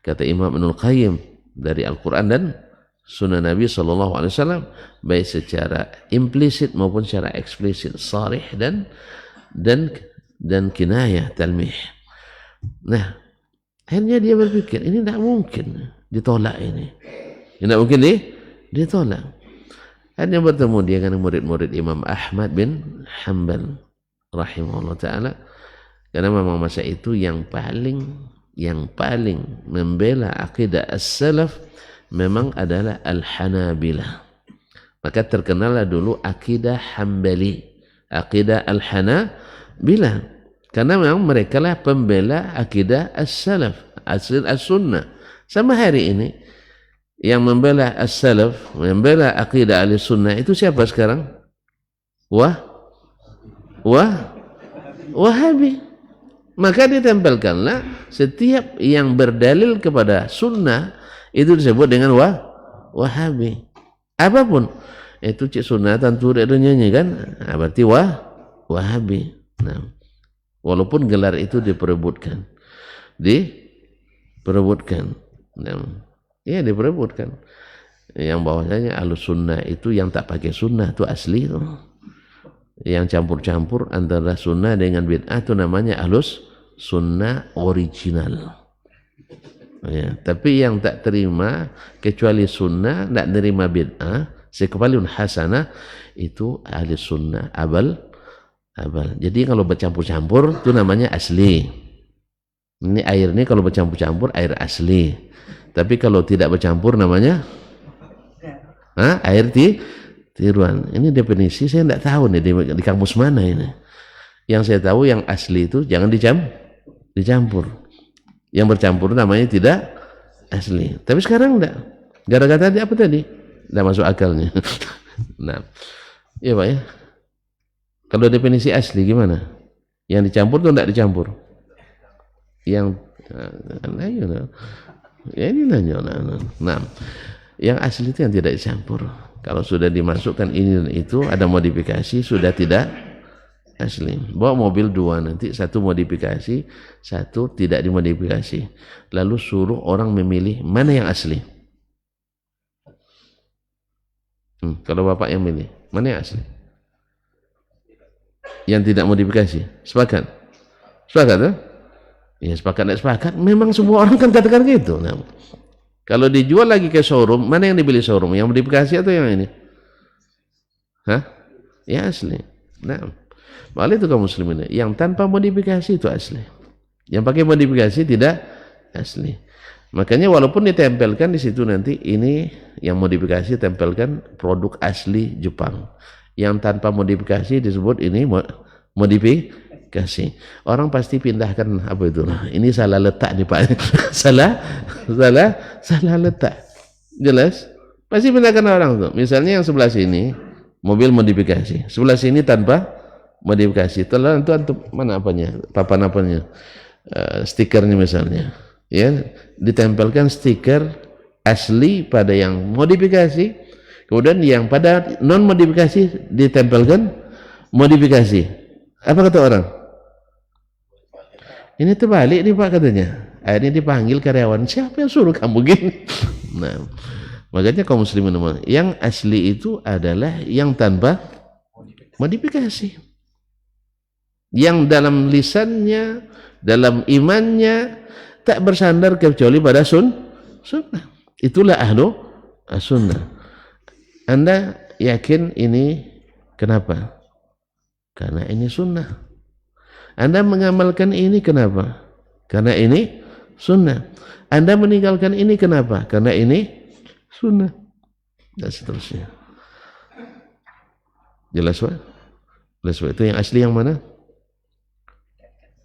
kata Imam Ibnul Qayyim, dari Al-Quran dan sunnah Nabi SAW, baik secara implisit maupun secara eksplisit, sarih dan kinayah, talmih. Nah, akhirnya dia berpikir ini tidak mungkin ditolak ini. Tidak mungkin ditolak. Akhirnya bertemu dia dengan murid-murid Imam Ahmad bin Hanbal rahimahullah ta'ala. Karena memang masa itu yang paling membela akidah as-salaf memang adalah Al-Hanabilah. Maka terkenallah dulu akidah Hambali, akidah Al-Hanabilah, karena memang mereka lah pembela akidah as-salaf, as-sunnah. Sama hari ini yang membela as-salaf, membela akidah al-sunnah itu siapa sekarang? Wahabi. Maka ditempelkanlah setiap yang berdalil kepada sunnah itu disebut dengan Wahabi. Apapun itu cik sunatan turut nyanyi kan, nah, berarti Wahabi. Nah, walaupun gelar itu diperebutkan, nah, ya diperebutkan. Yang bahwasanya Ahlus Sunnah itu yang tak pakai sunnah itu asli itu. Yang campur-campur antara sunnah dengan bid'ah itu namanya Ahlus Sunnah original. Ya, tapi yang tak terima kecuali sunnah, tak terima bid'ah, sekepalun hasanah, itu ahli sunnah abal. Jadi kalau bercampur-campur itu namanya asli. Ini air ini kalau bercampur-campur air asli. Tapi kalau tidak bercampur namanya air tiruan. Ini definisi saya tidak tahu nih di kamus mana ini. Yang saya tahu yang asli itu jangan dicampur. Yang bercampur namanya tidak asli. Tapi sekarang enggak. Gara-gara tadi apa tadi? Enggak masuk akalnya. Nah, iya Pak ya. Kalau definisi asli gimana? Yang dicampur atau enggak dicampur? Yang ya ini nanya. Nah, yang asli itu yang tidak dicampur. Kalau sudah dimasukkan ini dan itu ada modifikasi sudah tidak asli. Bawa mobil dua nanti, satu modifikasi, satu tidak dimodifikasi. Lalu suruh orang memilih mana yang asli. Kalau bapak yang milih, mana yang asli? Yang tidak modifikasi. Sepakat? Sepakat tuh? Ya sepakat, tidak sepakat. Memang semua orang kan katakan gitu. Nah, kalau dijual lagi ke showroom, mana yang dibeli showroom? Yang modifikasi atau yang ini? Hah? Ya asli. Nah, malah itu kaum muslimin, yang tanpa modifikasi itu asli. Yang pakai modifikasi tidak asli. Makanya walaupun ditempelkan di situ nanti ini yang modifikasi tempelkan produk asli Jepang. Yang tanpa modifikasi disebut ini modifikasi. Orang pasti pindahkan apa itu? Ini salah letak nih Pak. salah letak. Jelas? Pasti pindahkan orang tuh. Misalnya yang sebelah sini mobil modifikasi, sebelah sini tanpa modifikasi. Telah itu mana apanya, papan apanya, stikernya misalnya, ya ditempelkan stiker asli pada yang modifikasi, kemudian yang pada non modifikasi ditempelkan modifikasi. Apa kata orang? Ini terbalik nih Pak katanya. Akhirnya dipanggil karyawan, siapa yang suruh kamu gini? Nah, makanya kaum muslimin yang asli itu adalah yang tanpa modifikasi. Yang dalam lisannya, dalam imannya tak bersandar kecuali pada sunnah. Itulah ahlu sunnah. Anda yakin ini kenapa? Karena ini sunnah. Anda mengamalkan ini kenapa? Karena ini sunnah. Anda meninggalkan ini kenapa? Karena ini sunnah. Dan seterusnya. Jelas Pak? Jelas Pak? Itu yang asli yang mana?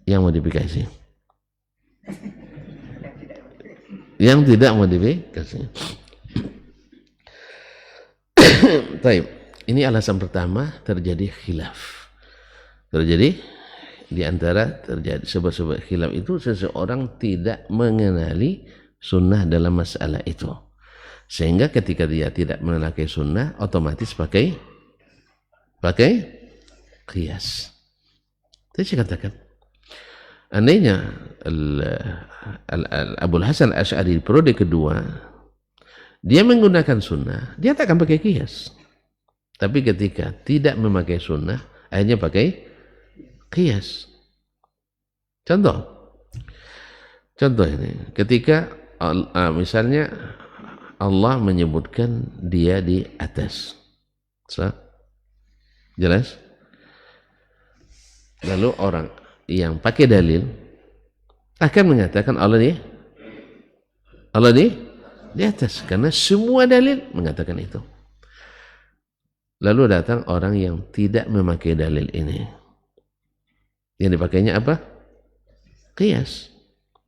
Yang modifikasi. Yang tidak modifikasi. Baik. Ini alasan pertama terjadi khilaf. Terjadi di antara terjadi sebab-sebab khilaf itu seseorang tidak mengenali sunnah dalam masalah itu. Sehingga ketika dia tidak mengenali sunnah otomatis pakai qiyas. Tadi saya katakan andainya Abu Hasan Asy'ari periode kedua dia menggunakan sunnah, dia tak akan pakai qiyas. Tapi ketika tidak memakai sunnah, akhirnya pakai qiyas. Contoh ini, ketika misalnya Allah menyebutkan dia di atas, jelas? Lalu orang yang pakai dalil akan mengatakan Allah di atas karena semua dalil mengatakan itu. Lalu datang orang yang tidak memakai dalil ini. Yang dipakainya apa? Qiyas.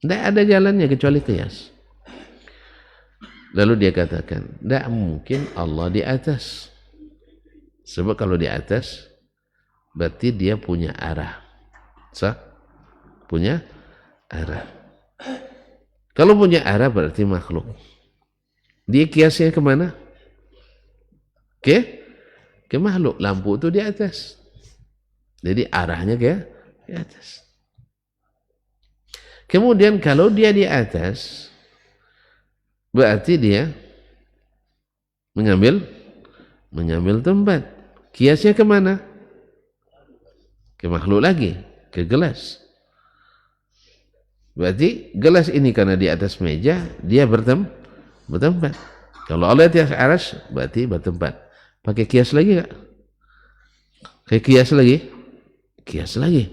Tidak ada jalannya kecuali qiyas. Lalu dia katakan, tidak mungkin Allah di atas. Sebab kalau di atas berarti dia punya arah. Punya arah. Kalau punya arah berarti makhluk. Dia kiasnya kemana? Ke makhluk. Lampu itu di atas. Jadi arahnya ke atas. Kemudian kalau dia di atas berarti dia mengambil tempat. Kiasnya kemana? Ke makhluk lagi, ke gelas. Berarti gelas ini karena di atas meja, dia bertempat. Kalau Allah di atas arsy, berarti bertempat. Pakai kias lagi nggak? Pakai kias lagi? Kias lagi.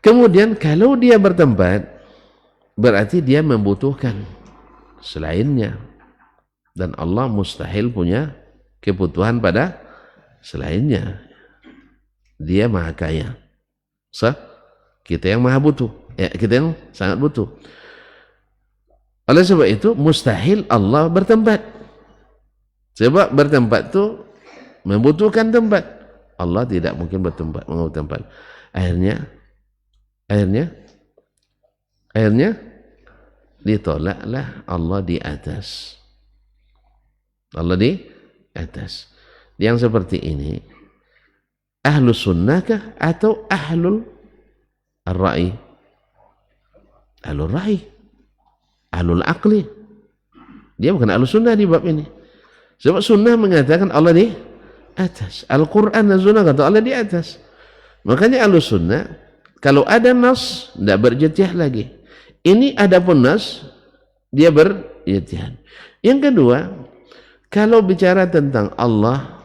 Kemudian kalau dia bertempat, berarti dia membutuhkan selainnya. Dan Allah mustahil punya kebutuhan pada selainnya. Dia maha kaya. Kita yang maha butuh. Ya, kita yang sangat butuh. Oleh sebab itu mustahil Allah bertempat. Sebab bertempat itu membutuhkan tempat. Allah tidak mungkin bertempat, tempat. Akhirnya ditolaklah Allah di atas. Allah di atas. Yang seperti ini ahlus sunnahkah atau ahlul ar-ra'i? Ahlul ra'i, ahlul aqli. Dia bukan ahlus sunnah di bab ini. Sebab sunnah mengatakan Allah di atas. Al-Quran dan sunnah kata Allah di atas. Makanya ahlus sunnah kalau ada nas tidak berjitihad lagi. Ini adapun nas dia berjitihad. Yang kedua, kalau bicara tentang Allah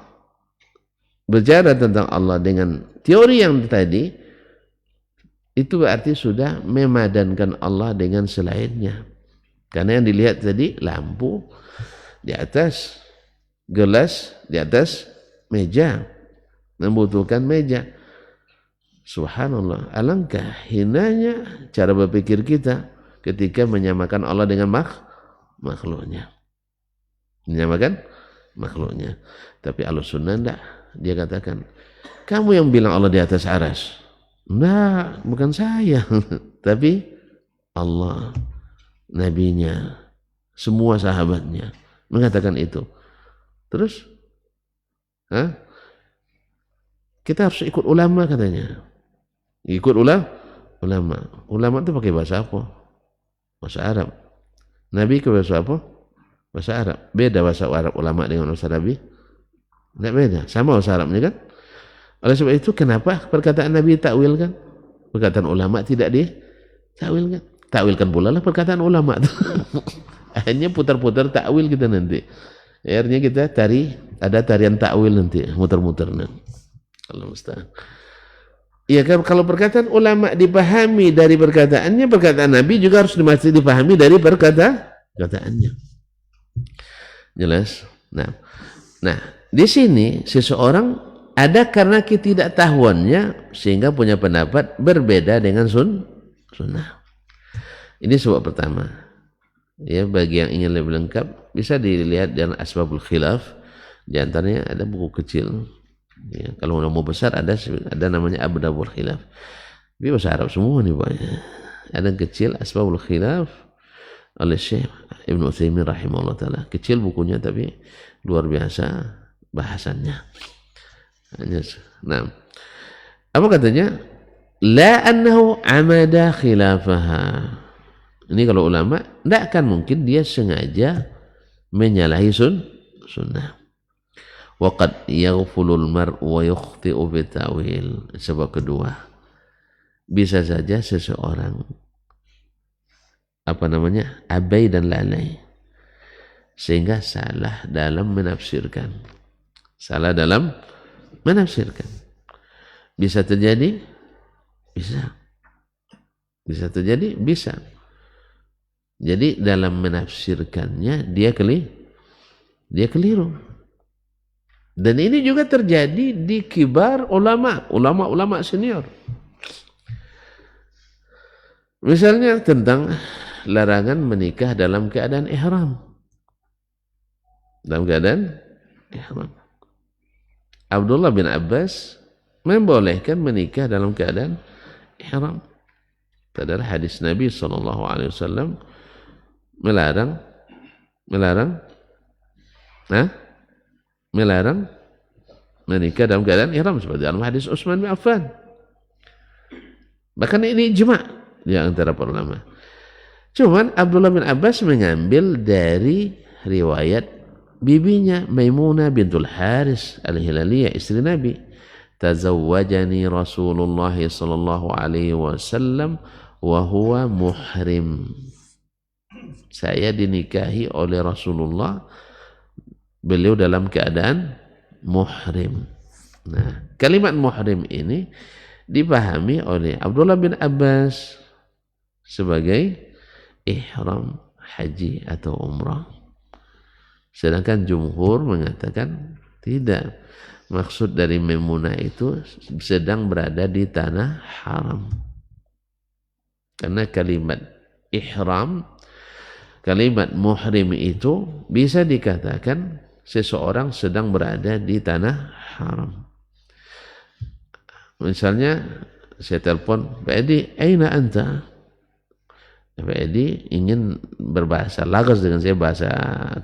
dengan teori yang tadi, itu berarti sudah memadankan Allah dengan selainnya. Karena yang dilihat tadi lampu di atas, gelas di atas meja, membutuhkan meja. Subhanallah, alangkah hinanya cara berpikir kita ketika menyamakan Allah dengan makhluknya. Menyamakan makhluknya. Tapi Ahlus Sunnah enggak. Dia katakan, kamu yang bilang Allah di atas arsy. Enggak, bukan saya. Tapi Allah, nabinya, semua sahabatnya mengatakan itu. Terus kita harus ikut ulama katanya. Ikut ulama. Ulama itu pakai bahasa apa? Bahasa Arab. Nabi ke bahasa apa? Bahasa Arab. Beda bahasa Arab ulama dengan bahasa Nabi? Tidak beda. Sama bahasa Arabnya kan? Oleh sebab itu kenapa perkataan Nabi takwilkan? Perkataan ulama tidak ditakwilkan. Takwilkan pula lah perkataan ulama. Hanya putar-putar takwil kita nanti. Akhirnya kita ada tarian takwil nanti, muter-muter nanti. Allah musta'an. Ya, kalau perkataan ulama dipahami dari perkataannya, perkataan Nabi juga harus dipahami dari perkataannya. Jelas? Nah, di sini seseorang ada karena ketidaktahuannya sehingga punya pendapat berbeda dengan sunnah. Ini sebab pertama. Ya, bagi yang ingin lebih lengkap bisa dilihat dengan Asbabul Khilaf. Di antaranya ada buku kecil. Ya, kalau mau besar ada namanya Abdabul Khilaf. Ini bahasa Arab semua nih Pak. Ada yang kecil Asbabul Khilaf oleh Syekh Ibnu Utsaimin rahimahullah taala. Kecil bukunya tapi luar biasa bahasannya. Nah, apa katanya? La annahu amada khilafaha. Ini kalau ulama tidak akan mungkin dia sengaja menyalahi sunnah. Waqad yaghfulul mar'u wa yukhti'u bitawil. Sebab kedua, bisa saja seseorang abai dan lalai sehingga salah dalam menafsirkan. Bisa terjadi? Bisa terjadi? Bisa. Jadi dalam menafsirkannya dia keliru. Dan ini juga terjadi di kibar ulama senior. Misalnya tentang larangan menikah dalam keadaan ihram. Abdullah bin Abbas membolehkan menikah dalam keadaan ihram. Padahal hadis Nabi SAW melarang menikah dalam keadaan ihram seperti dalam hadis Utsman bin Affan. Bahkan ini ijma' di antara para ulama. Cuman Abdullah bin Abbas mengambil dari riwayat bibinya Maimunah bintul Haris al-Hilaliyah, istri Nabi. tazawwajani Rasulullah sallallahu alaihi wasallam wa huwa muhrim. Saya dinikahi oleh Rasulullah, beliau dalam keadaan muhrim. Nah, kalimat muhrim ini dipahami oleh Abdullah bin Abbas sebagai ihram haji atau umrah. Sedangkan jumhur mengatakan tidak. Maksud dari Maimunah itu sedang berada di tanah haram. Karena kalimat ihram, kalimat muhrim itu bisa dikatakan seseorang sedang berada di tanah haram. Misalnya saya telepon, Pak Edi, aina anta? Pak Edi ingin berbahasa lagas dengan saya, bahasa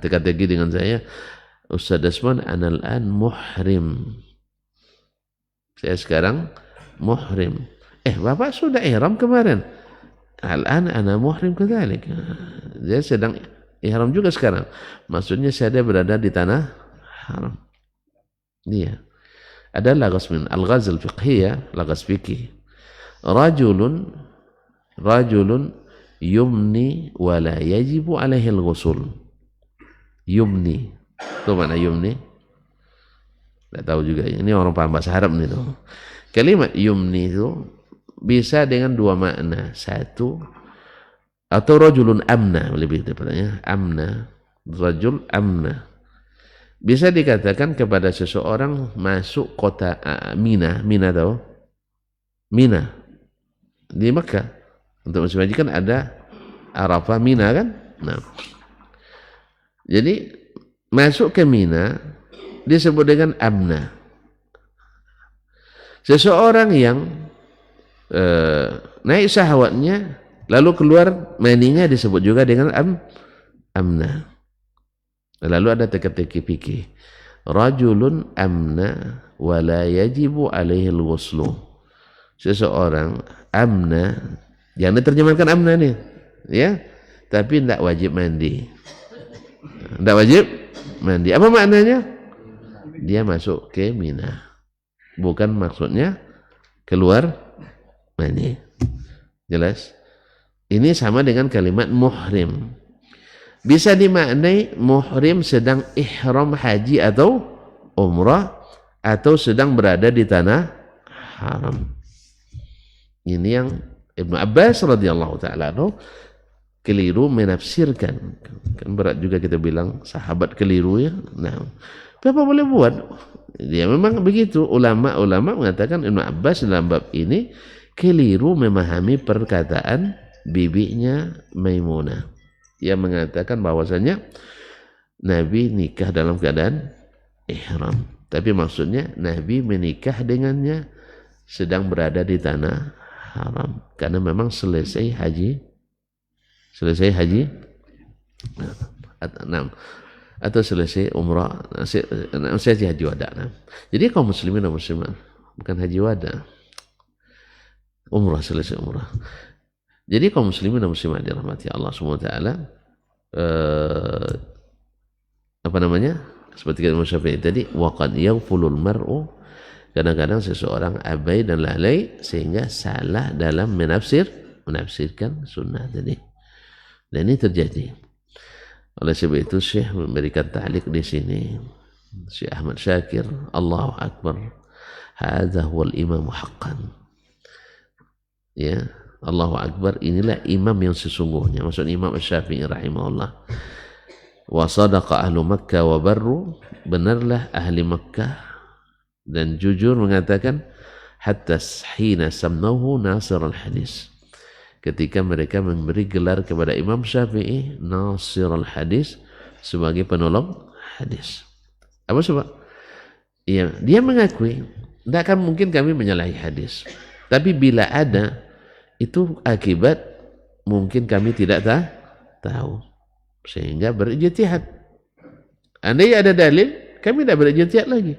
teka-teki dengan saya. Ustaz Desmond, ana al-an muhrim. Saya sekarang muhrim. Bapak sudah ihram kemarin. Al-an ana muhrim kadzalik. Dia sedang ihram juga sekarang. Maksudnya saya berada di tanah haram. Iya. Ada lagas min al-ghazal fiqhiyah, lagas fikih. Rajulun yumni wa la yajibu alaihi al-ghusl. Yumni. Itu mana yumni? Tidak tahu juga. Ini orang paham bahasa Arab nih tuh. Kalimat yumni itu bisa dengan dua makna. Satu, atau rajulun amna, lebih tepatnya amna. Rajul amna. Bisa dikatakan kepada seseorang masuk kota Mina. Mina tahu? Mina di Mekah. Untuk musim haji kan ada Arafah, Mina kan? Nah, jadi masuk ke Mina disebut dengan amna. Seseorang yang naik syahwatnya lalu keluar maninya disebut juga dengan amna. Lalu ada teka-teki fikih. Rajulun amna wa la yajibu alaihi al-ghuslu. Seseorang amna, jangan diterjemahkan amna nih, ya, tapi tidak wajib mandi. Tidak wajib mandi. Apa maknanya? Dia masuk ke Mina. Bukan maksudnya keluar mandi. Jelas? Ini sama dengan kalimat muhrim. Bisa dimaknai muhrim sedang ihram haji atau umrah, atau sedang berada di tanah haram. Ini yang Ibnu Abbas radhiyallahu ta'ala anhu keliru menafsirkan. Kan berat juga kita bilang sahabat keliru, ya. Nah, apa boleh buat? Dia memang begitu. Ulama mengatakan Ibnu Abbas dalam bab ini keliru memahami perkataan bibinya Maimunah yang mengatakan bahwasanya Nabi nikah dalam keadaan ihram. Tapi maksudnya Nabi menikah dengannya sedang berada di tanah haram. Karena memang selesai haji atau selesai umrah, selesai haji wada. Jadi kaum muslimin dan muslimat, bukan haji wada, umrah, selesai umrah. Jadi kaum muslimin dan muslimat dirahmati Allah Subhanahu wa taala, seperti kata Imam Syafi'i tadi, waqad yaghfulul mar'u, kadang-kadang seseorang abai dan lalai sehingga salah dalam menafsirkan sunnah tadi. Dan ini terjadi. Oleh sebab itu Syekh memberikan ta'liq di sini. Syekh Ahmad Syakir, Allahu Akbar, hadza huwal imam haqqan. Ya, Allahu Akbar, inilah imam yang sesungguhnya. Maksud Imam Syafi'i rahimahullah. Wa sadaqa ahlu Makkah wa barru, benarlah ahli Makkah dan jujur mengatakan, hatta hina samnahu nasir al-hadis, ketika mereka memberi gelar kepada Imam Syafi'i nasir al-hadis, sebagai penolong hadis. Apa sebab? Ya, dia mengakui tidak akan mungkin kami menyalahi hadis, tapi bila ada itu akibat mungkin kami tidak tahu, sehingga berijtihad. Andai ada dalil, kami tidak berijtihad lagi.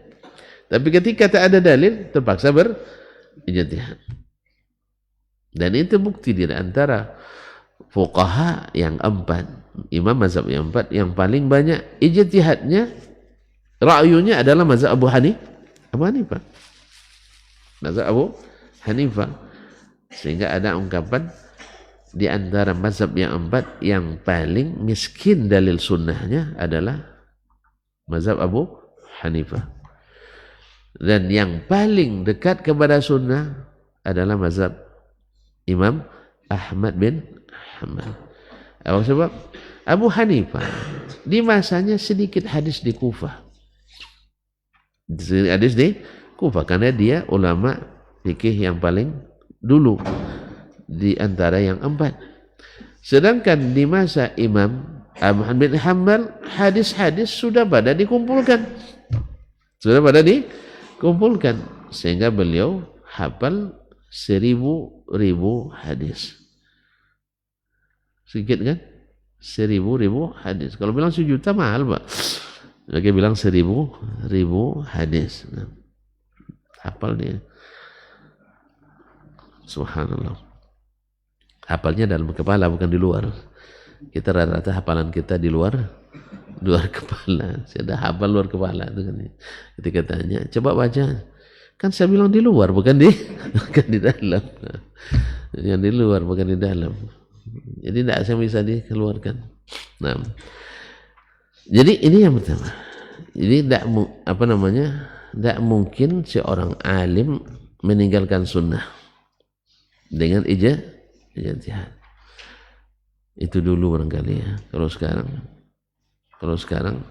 Tapi ketika tak ada dalil, terpaksa berijtihad. Dan itu bukti di antara fuqaha yang empat, imam mazhab yang empat, yang paling banyak ijtihadnya, ra'yunya adalah mazhab Abu Hanifah. mazhab Abu Hanifah. Sehingga ada ungkapan di antara mazhab yang 4 yang paling miskin dalil sunnahnya adalah mazhab Abu Hanifah. Dan yang paling dekat kepada sunnah adalah mazhab Imam Ahmad bin Hanbal. Apa sebab? Abu Hanifah di masanya sedikit hadis di Kufah. Hadis di Kufah karena dia ulama fikih yang paling dulu di antara yang 4. Sedangkan di masa Imam Ahmad bin Hanbal hadis-hadis sudah pada dikumpulkan. Sehingga beliau hafal 1000 hadis. Sedikit kan? 1000 hadis. Kalau bilang 1 juta mahal, Pak. Lagi bilang 1000 hadis. Nah, hafal dia. Subhanallah. Hafalnya dalam kepala bukan di luar. Kita rata-rata hafalan kita di luar kepala. Saya dah hafal luar kepala itu kan. Ketika tanya, coba baca. Kan saya bilang di luar bukan di dalam. Yang di luar bukan di dalam. Jadi tidak saya bisa dikeluarkan. Nah, jadi ini yang pertama. Jadi tidak mungkin seorang alim meninggalkan sunnah dengan ijtihad. Itu dulu barangkali ya. Kalau sekarang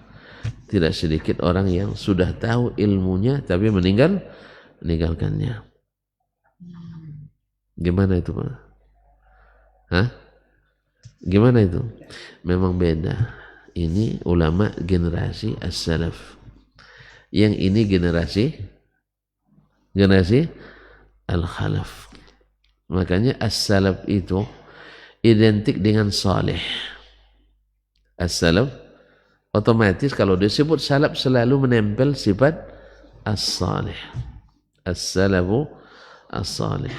tidak sedikit orang yang sudah tahu ilmunya tapi meninggalkannya. Gimana itu, Pak? Hah? Gimana itu? Memang beda. Ini ulama generasi as-salaf. Yang ini generasi al-khalaf. Makanya as-salaf itu identik dengan salih. As-salaf otomatis kalau disebut salaf selalu menempel sifat as-salih. As-salafu as-salih.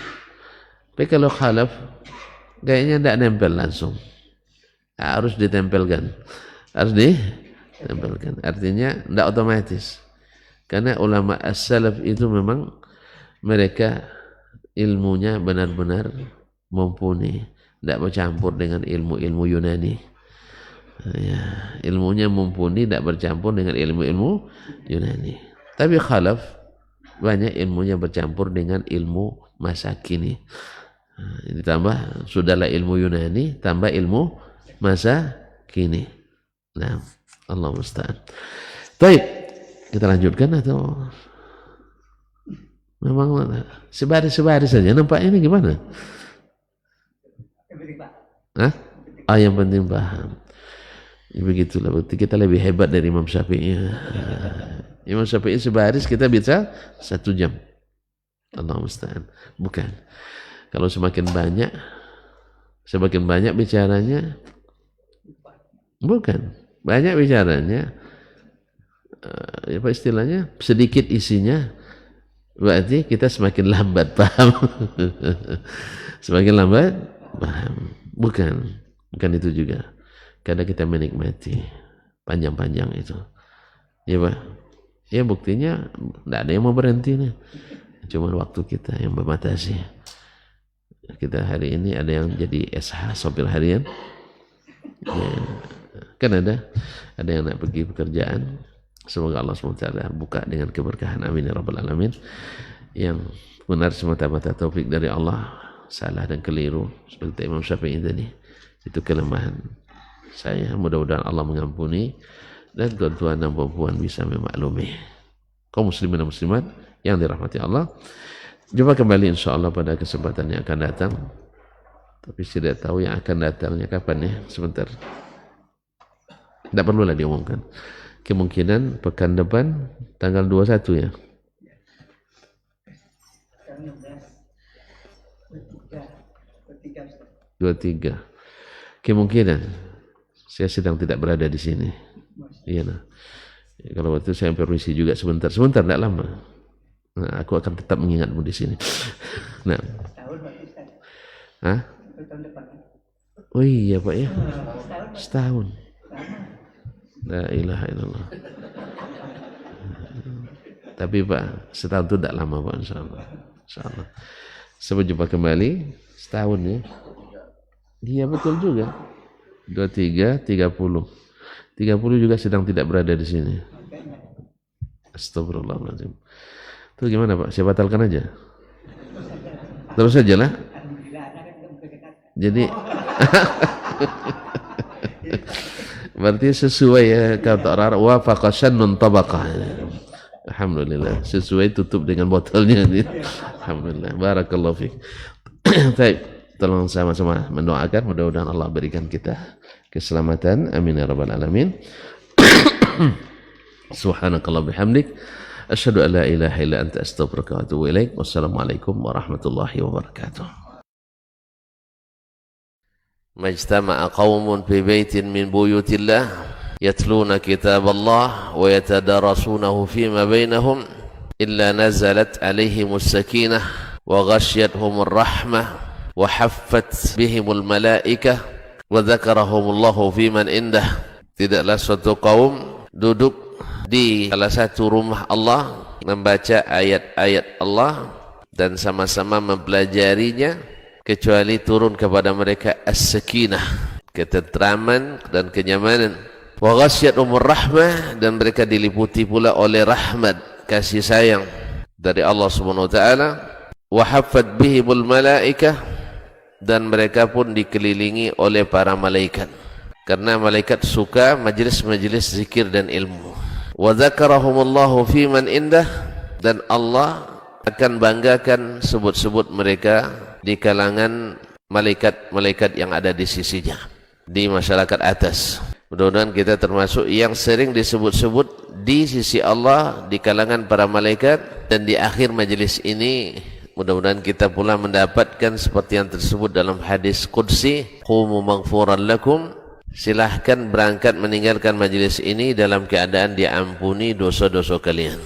Tapi kalau khalaf kayaknya tidak nempel langsung. Harus ditempelkan. Artinya tidak otomatis. Karena ulama as-salaf itu memang mereka ilmunya benar-benar mumpuni, tidak bercampur dengan ilmu-ilmu Yunani. Ya, ilmunya mumpuni, tidak bercampur dengan ilmu-ilmu Yunani. Tapi khalaf banyak ilmunya bercampur dengan ilmu masa kini. Ditambah sudahlah ilmu Yunani, tambah ilmu masa kini. Nah, Allah musta'an. Baik, kita lanjutkan atau memang sebaris saja? Nampaknya ini gimana? Hah? Yang penting paham. Ya, begitulah, berarti kita lebih hebat dari Imam Syafi'i. Imam Syafi'i sebaris kita bisa 1 jam. Allah musta'an. Bukan. Kalau semakin banyak bicaranya, bukan. Banyak bicaranya, apa istilahnya, sedikit isinya, berarti kita semakin lambat paham. Semakin lambat paham. Bukan itu juga. Karena kita menikmati panjang-panjang itu. Ya Pak? Ya buktinya tidak ada yang mau berhenti nih. Cuma waktu kita yang membatasi. Kita hari ini ada yang jadi SH sopir harian. Ya, kan ada yang nak pergi pekerjaan. Semoga Allah SWT buka dengan keberkahan, amin ya rabbal alamin. Yang benar semata-mata taufik dari Allah, salah dan keliru seperti Imam Syafi'i tadi, itu kelemahan saya. Mudah-mudahan Allah mengampuni dan tuan-tuan dan puan bisa memaklumi. Kaum muslimin dan muslimat yang dirahmati Allah, jumpa kembali insyaAllah pada kesempatan yang akan datang. Tapi saya tidak tahu yang akan datangnya kapan ya. Sebentar, tidak perlulah diumumkan. Kemungkinan pekan depan tanggal 21 ya. 23. Kemungkinan saya sedang tidak berada di sini. Iya nah. Kalau waktu saya permisi juga sebentar, tidak lama. Nah, aku akan tetap mengingatmu di sini. Nah. Hah? Oh iya Pak ya. Setahun. La ilaha illallah. Tapi Pak, setahun itu tidak lama Pak, insyaAllah. Insyaallah. Sampai jumpa kembali setahun ya. Iya betul juga. 23, 30. 30 juga sedang tidak berada di sini. Astagfirullahaladzim. Itu gimana Pak? Saya batalkan aja. Terus saja lah. Jadi berarti sesuai ya kata orang wafaqa syannun tabaqah. Alhamdulillah, sesuai tutup dengan botolnya. Alhamdulillah, barakallahu fiik. Baik, tolong sama-sama mendoakan mudah-mudahan Allah berikan kita keselamatan. Amin ya rabbal alamin. Subhanakallah bihamdik asyhadu an la ilaha illa anta astaghfiruka wa atubu ilaik. Wassalamualaikum warahmatullahi wabarakatuh. Majtama'a qaumun fi baitin min buyutillah يتلون كتاب الله ويتدارسونه فيما بينهم إلا نزلت عليهم السكينة وغشيتهم الرحمة وحفت بهم الملائكة وذكرهم الله في من عنده. Tidaklah suatu kaum duduk di salah satu rumah Allah membaca ayat-ayat Allah dan sama-sama mempelajarinya kecuali turun kepada mereka as-sakinah, ketentraman dan kenyamanan. Wa ghasyiyatuhumur rahmah, dan mereka diliputi pula oleh rahmat, kasih sayang dari Allah Subhanahu wa taala. Wa haffat bihimul malaikah, dan mereka pun dikelilingi oleh para malaikat karena malaikat suka majlis-majlis zikir dan ilmu. Wa dzakarahumullahu fi man indah, dan Allah akan banggakan sebut-sebut mereka di kalangan malaikat-malaikat yang ada di sisinya di masyarakat atas. Mudah-mudahan kita termasuk yang sering disebut-sebut di sisi Allah di kalangan para malaikat, dan di akhir majelis ini mudah-mudahan kita pula mendapatkan seperti yang tersebut dalam hadis qudsi, qumu maghfuran lakum, silahkan berangkat meninggalkan majelis ini dalam keadaan diampuni dosa-dosa kalian.